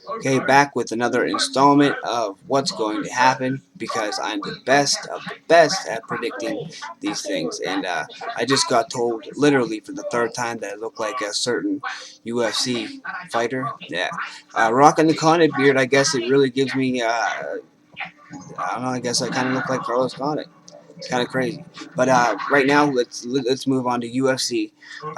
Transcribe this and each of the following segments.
Okay, back with another installment of what's going to happen because I'm the best of the best at predicting these things. And I just got told, literally for the third time, that I look like a certain UFC fighter. Yeah. Rocking the Condit beard, I guess it really gives me, I don't know, I guess I kind of look like Carlos Condit. It's kind of crazy. But right now, let's move on to UFC.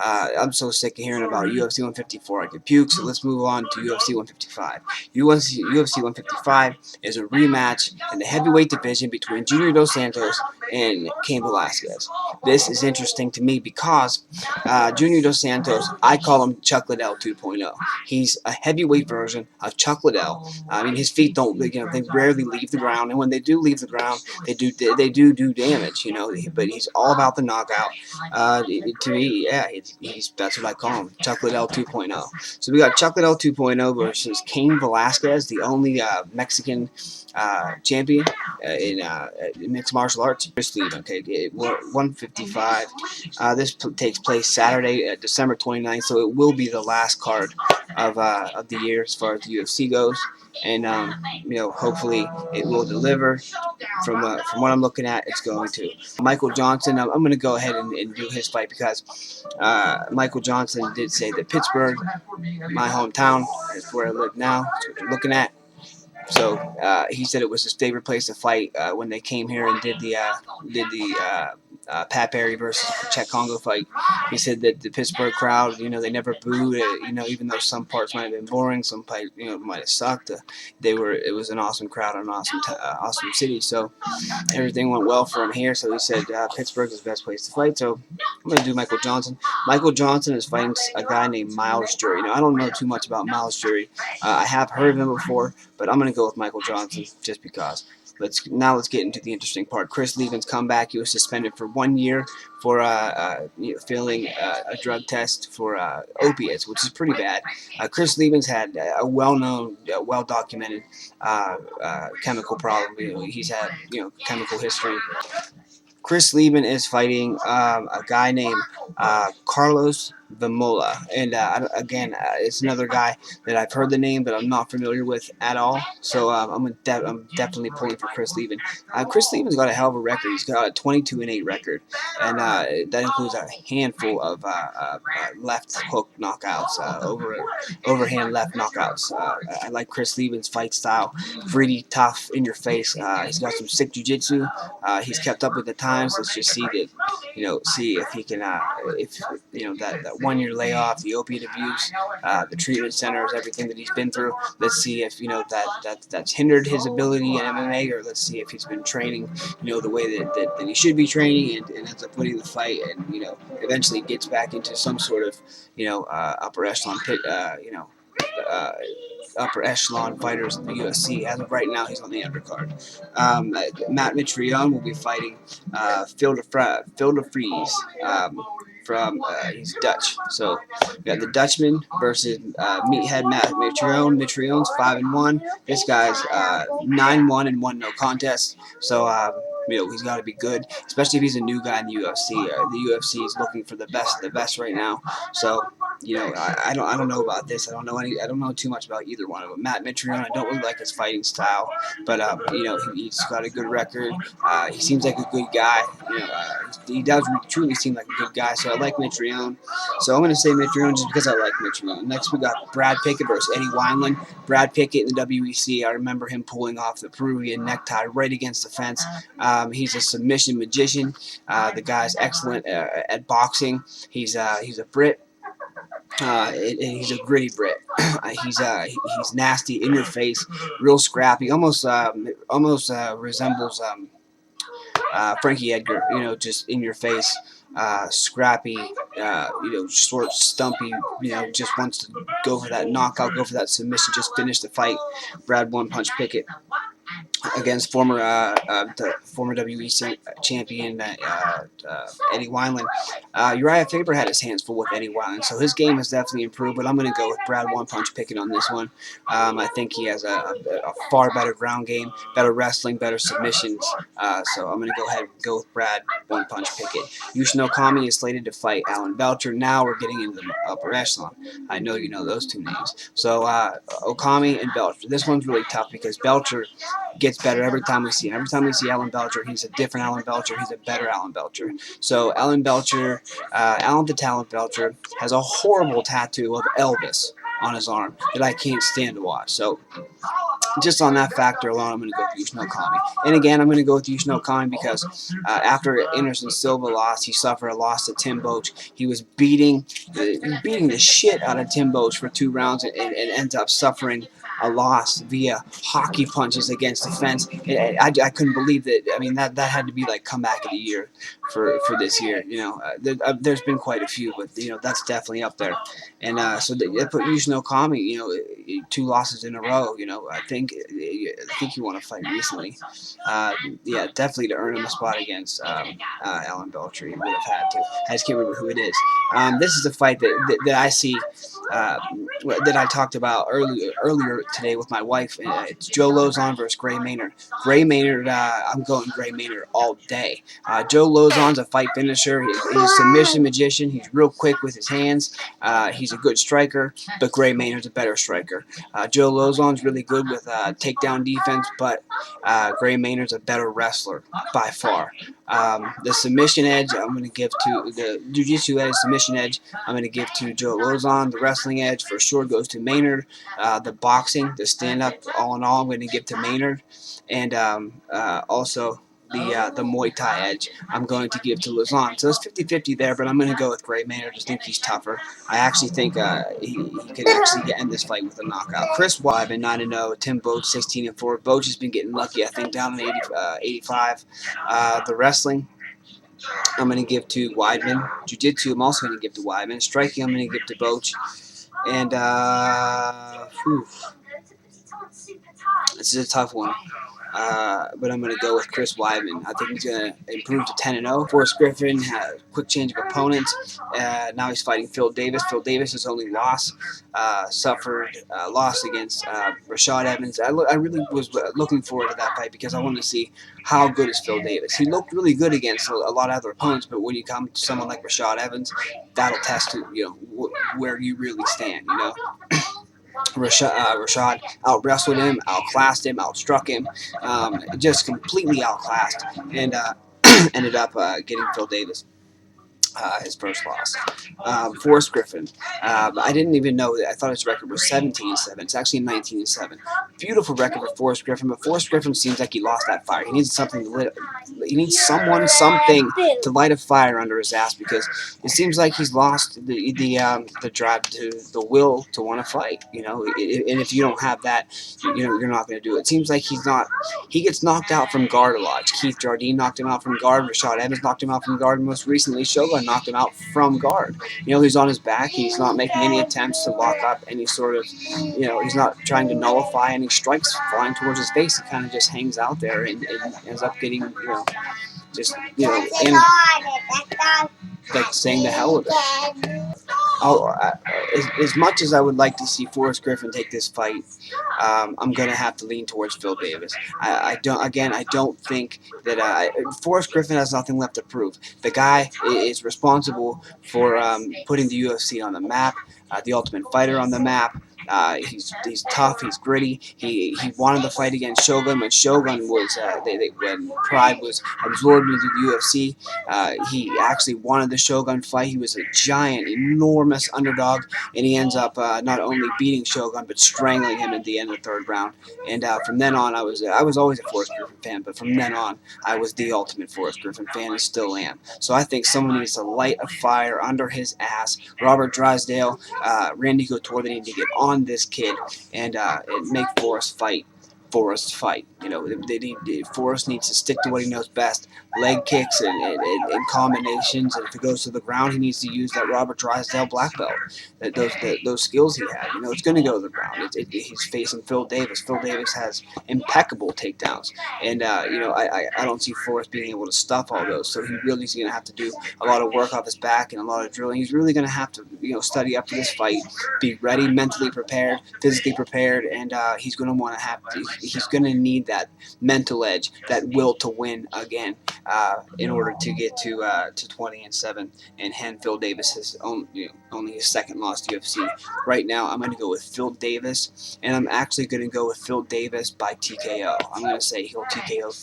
I'm so sick of hearing about UFC 154. I could puke. So let's move on to UFC 155. UFC 155 is a rematch in the heavyweight division between Junior Dos Santos and Cain Velasquez. This is interesting to me because Junior Dos Santos, I call him Chuck Liddell 2.0. He's a heavyweight version of Chuck Liddell. I mean, his feet don't, they rarely leave the ground, and when they do leave the ground, they do damage, but he's all about the knockout. To me, yeah, he's that's what I call him, Chuck Liddell 2.0. So we got Chuck Liddell 2.0 versus Cain Velasquez, the only Mexican champion in mixed martial arts. Leben, okay, 155. This takes place Saturday, December 29th, so it will be the last card of the year as far as the UFC goes. And hopefully it will deliver. From what I'm looking at, it's going to. Michael Johnson, I'm going to go ahead and do his fight because Michael Johnson did say that Pittsburgh, my hometown, is where I live now. That's what you're looking at. So he said it was his favorite place to fight when they came here and did the Pat Barry versus Czech Congo fight. He said that the Pittsburgh crowd, they never booed. Even though some parts might have been boring, some parts, might have sucked. It was an awesome crowd, an awesome city. So everything went well for him here. So he said Pittsburgh is the best place to fight. So I'm gonna do Michael Johnson. Michael Johnson is fighting a guy named Miles Jury. Now I don't know too much about Miles Jury. I have heard of him before, but I'm gonna go with Michael Johnson just because. Let's get into the interesting part. Chris Leben's comeback. He was suspended for 1 year for failing a drug test for opiates, which is pretty bad. Chris Leben's had a well-known, well-documented chemical problem. He's had chemical history. Chris Leben is fighting a guy named Carlos Vamola, and again, it's another guy that I've heard the name, but I'm not familiar with at all. So I'm definitely pulling for Chris Leben. Chris Leben's got a hell of a record. He's got a 22-8 record, and that includes a handful of left hook knockouts, overhand left knockouts. I like Chris Leben's fight style, gritty, tough, in your face. He's got some sick jiu-jitsu. He's kept up with the times. Let's just see that, see if he can, if that 1 year layoff, the opiate abuse, the treatment centers, everything that he's been through. Let's see if that's hindered his ability in MMA, or let's see if he's been training, the way that he should be training, and ends up winning the fight, and eventually gets back into some sort of upper echelon pit, upper echelon fighters in the UFC. As of right now, he's on the undercard. Matt Mitrione will be fighting Phil de Vries. From he's Dutch, so we got the Dutchman versus meathead Matt Mitrione. Mitrione's 5-1. This guy's 9-1 and 1 no contest. So he's got to be good, especially if he's a new guy in the UFC. The UFC is looking for the best of the best right now. So I don't know about this. I don't know too much about either one of them. Matt Mitrione, I don't really like his fighting style, but he's got a good record. He seems like a good guy. He does truly seem like a good guy. So I like Mitrione. So I'm going to say Mitrione just because I like Mitrione. Next we got Brad Pickett versus Eddie Wineland. Brad Pickett in the WEC. I remember him pulling off the Peruvian necktie right against the fence. He's a submission magician. The guy's excellent at boxing. He's a Brit. He's a gritty Brit. He's nasty, in your face, real scrappy. Almost resembles Frankie Edgar. Just in your face, scrappy. Short, stumpy. Just wants to go for that knockout, go for that submission, just finish the fight. Brad One Punch Pickett. against the former WWE champion Eddie Wineland. Uriah Faber had his hands full with Eddie Wineland, so his game has definitely improved. But I'm going to go with Brad One Punch Pickett on this one. I think he has a far better ground game, better wrestling, better submissions. So I'm going to go ahead and go with Brad One Punch Pickett. Yushin Okami is slated to fight Alan Belcher. Now we're getting into the upper echelon. I know you know those two names. So Okami and Belcher. This one's really tough because Belcher gets better every time we see him. Every time we see Alan Belcher, he's a different Alan Belcher. He's a better Alan Belcher. So Alan the Talent Belcher, has a horrible tattoo of Elvis on his arm that I can't stand to watch. So just on that factor alone, I'm going to go with Yushin Okami. And again, I'm going to go with Yushin Okami because after Anderson Silva lost, he suffered a loss to Tim Boetsch. He was beating the shit out of Tim Boetsch for 2 rounds and ends up suffering a loss via hockey punches against the fence. I couldn't believe that. I mean, that had to be like comeback of the year for this year. You know, there's been quite a few, but you know that's definitely up there. And so they put Yushin Okami, you know, 2 losses in a row. You know, I think he won a fight recently. Yeah, definitely to earn him a spot against Alan Belcher. He would have had to. I just can't remember who it is. This is a fight that I see. That I talked about earlier today with my wife. It's Joe Lozon versus Gray Maynard. Gray Maynard, I'm going Gray Maynard all day. Joe Lozon's a fight finisher. He's a submission magician. He's real quick with his hands. He's a good striker, but Gray Maynard's a better striker. Joe Lozon's really good with takedown defense, but Gray Maynard's a better wrestler by far. The submission edge, I'm going to give to the jiu-jitsu edge, submission edge, I'm going to give to Joe Lozon. The wrestling edge for sure goes to Maynard. The boxing, the stand-up, all in all, I'm going to give to Maynard. And also the Muay Thai edge, I'm going to give to Lozon. So it's 50-50 there, but I'm going to go with Gray Maynard. I just think he's tougher. I actually think he could actually end this fight with a knockout. Chris Weidman, 9-0. Tim Boetsch, 16-4. Boetsch has been getting lucky, I think, down in 85. The wrestling, I'm going to give to Weidman. Jiu-Jitsu, I'm also going to give to Weidman. Striking, I'm going to give to Boetsch. And, this is a tough one. But I'm going to go with Chris Weidman. I think he's going to improve to 10-0. Forrest Griffin had a quick change of opponents. Now he's fighting Phil Davis. Phil Davis' only loss suffered a loss against Rashad Evans. I really was looking forward to that fight because I wanted to see how good is Phil Davis. He looked really good against a lot of other opponents, but when you come to someone like Rashad Evans, that'll test where you really stand. You know. Rashad out-wrestled him, outclassed him, outstruck him, just completely outclassed, and ended up getting Phil Davis his first loss. Forrest Griffin, I didn't even know that. I thought his record was 17-7. It's actually 19-7. Beautiful record for Forrest Griffin, but Forrest Griffin seems like he lost that fire. He needs something something to light a fire under his ass because it seems like he's lost the drive to the will to want to fight. You know, and if you don't have that, you're not going to do it. It seems like he gets knocked out from guard a lot. Keith Jardine knocked him out from guard. Rashad Evans knocked him out from guard. Most recently, Shogun knocked him out from guard. You know, he's on his back. He's not making any attempts to lock up any sort of, he's not trying to nullify any strikes flying towards his face. He kind of just hangs out there and ends up getting, like saying the hell with it. As much as I would like to see Forrest Griffin take this fight, I'm going to have to lean towards Phil Davis. I don't think that Forrest Griffin has nothing left to prove. The guy is responsible for putting the UFC on the map, the Ultimate Fighter on the map. He's tough. He's gritty. He wanted the fight against Shogun when Shogun was when Pride was absorbed into the UFC. He actually wanted the Shogun fight. He was a giant, enormous underdog, and he ends up not only beating Shogun but strangling him at the end of the 3rd round. And from then on, I was always a Forrest Griffin fan, but from then on, I was the ultimate Forrest Griffin fan and still am. So I think someone needs to light a fire under his ass. Robert Drysdale, Randy Couture, they need to get on this kid and make Forrest fight Forrest fight. Forrest needs to stick to what he knows best: leg kicks and combinations. And if it goes to the ground, he needs to use that Robert Drysdale black belt. Those skills he had. It's going to go to the ground. He's facing Phil Davis. Phil Davis has impeccable takedowns, and I don't see Forrest being able to stuff all those. So he really is going to have to do a lot of work off his back and a lot of drilling. He's really going to have to study up for this fight, be ready, mentally prepared, physically prepared, and he's going to want to have. He's going to need that mental edge, that will to win again, in order to get to 20-7 and hand Phil Davis only his second loss to UFC. Right now, I'm going to go with Phil Davis, and I'm actually going to go with Phil Davis by TKO. I'm going to say he'll TKO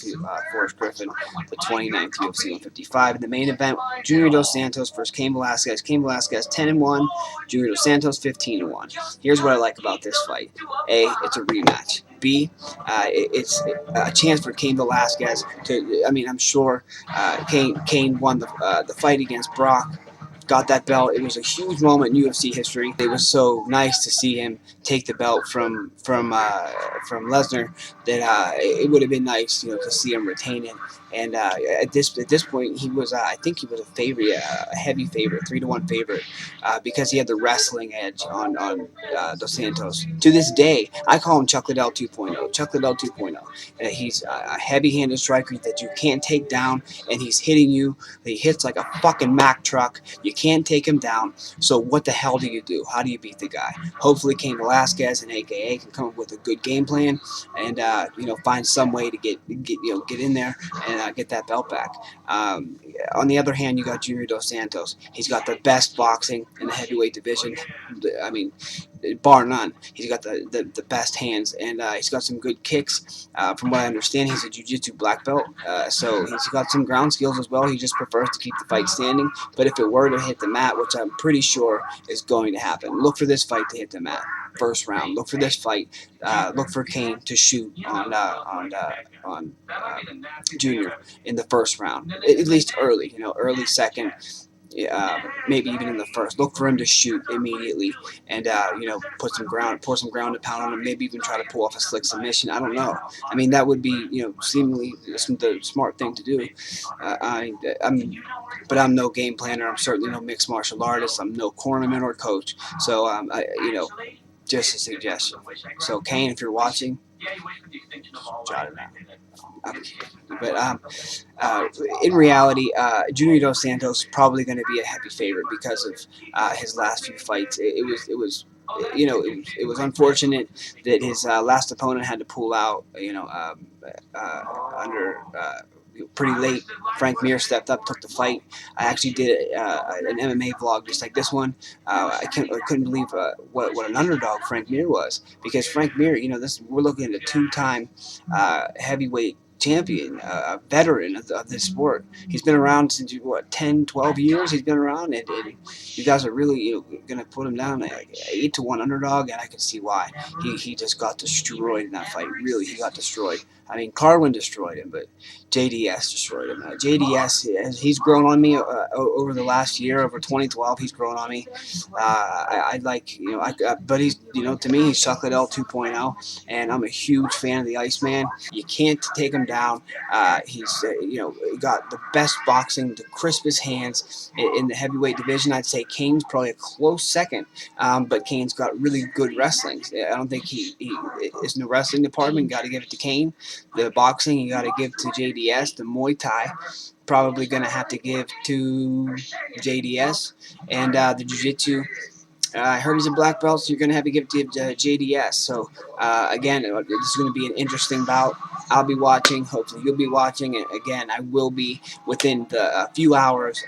Forrest Griffin, the 29th UFC 155. In the main event, Junior Dos Santos versus Cain Velasquez. Cain Velasquez 10-1, Junior Dos Santos 15-1. Here's what I like about this fight: A, it's a rematch. B, it's a chance for Cain Velasquez to. I mean, I'm sure Cain won the fight against Brock, got that belt. It was a huge moment in UFC history. It was so nice to see him take the belt from Lesnar that it would have been nice, to see him retain it. And at this point, he was I think he was a favorite, a heavy favorite, 3-1 favorite, because he had the wrestling edge on Dos Santos. To this day, I call him Chuck Liddell 2.0. Chuck Liddell 2.0. He's a heavy-handed striker that you can't take down, and he's hitting you. He hits like a fucking Mack truck. You can't take him down. So what the hell do you do? How do you beat the guy? Hopefully, Cain Velasquez and AKA can come up with a good game plan and find some way to get in there and get that belt back. On the other hand, you got Junior Dos Santos. He's got the best boxing in the heavyweight division. I mean, bar none. He's got the best hands, and he's got some good kicks. From what I understand, he's a jiu-jitsu black belt, so he's got some ground skills as well. He just prefers to keep the fight standing. But if it were to hit the mat, which I'm pretty sure is going to happen, look for this fight to hit the mat. First round. Look for this fight. Look for Cain to shoot on Junior in the first round, at least early. Early second. Maybe even in the first. Look for him to shoot immediately, and pour some ground and pound on him. Maybe even try to pull off a slick submission. I don't know. I mean, that would be seemingly the smart thing to do. But I'm no game planner. I'm certainly no mixed martial artist. I'm no cornerman or coach. So just a suggestion. So Cain, if you're watching, jot it down. But in reality, Junior Dos Santos is probably going to be a heavy favorite because of his last few fights. It was unfortunate that his last opponent had to pull out. Under pretty late. Frank Mir stepped up, took the fight. I actually did an MMA vlog just like this one. I couldn't believe what an underdog Frank Mir was, because Frank Mir, we're looking at a two-time heavyweight champion, a veteran of this sport. He's been around since 10, 12 years. He's been around, and you guys are really going to put him down like 8-1 underdog, and I can see why. He just got destroyed in that fight. Really, he got destroyed. I mean, Carwin destroyed him, but JDS destroyed him. JDS, he's grown on me over the last year, over 2012. He's grown on me. But he's, to me, he's Chuck Liddell 2.0, and I'm a huge fan of the Iceman. You can't take him down. He's, got the best boxing, the crispest hands in the heavyweight division. I'd say Cain's probably a close second, but Cain's got really good wrestling. I don't think he is in the wrestling department. Got to give it to Cain. The boxing, you got to give to JDS. The Muay Thai, probably going to have to give to JDS. And the Jiu-Jitsu, I heard he's a black belt, so you're going to have to give it to JDS. So, again, this is going to be an interesting bout. I'll be watching. Hopefully you'll be watching. And again, I will be within the few hours.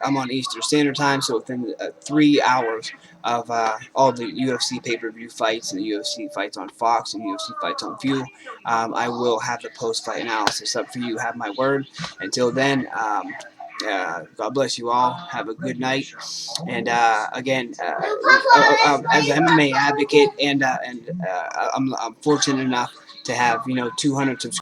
I'm on Eastern Standard Time, so within 3 hours of all the UFC pay-per-view fights and the UFC fights on Fox and UFC fights on View, I will have the post-fight analysis up for you. Have my word. Until then, God bless you all. Have a good night. And again, as an MMA advocate, and I'm fortunate enough to have 200 subscribers.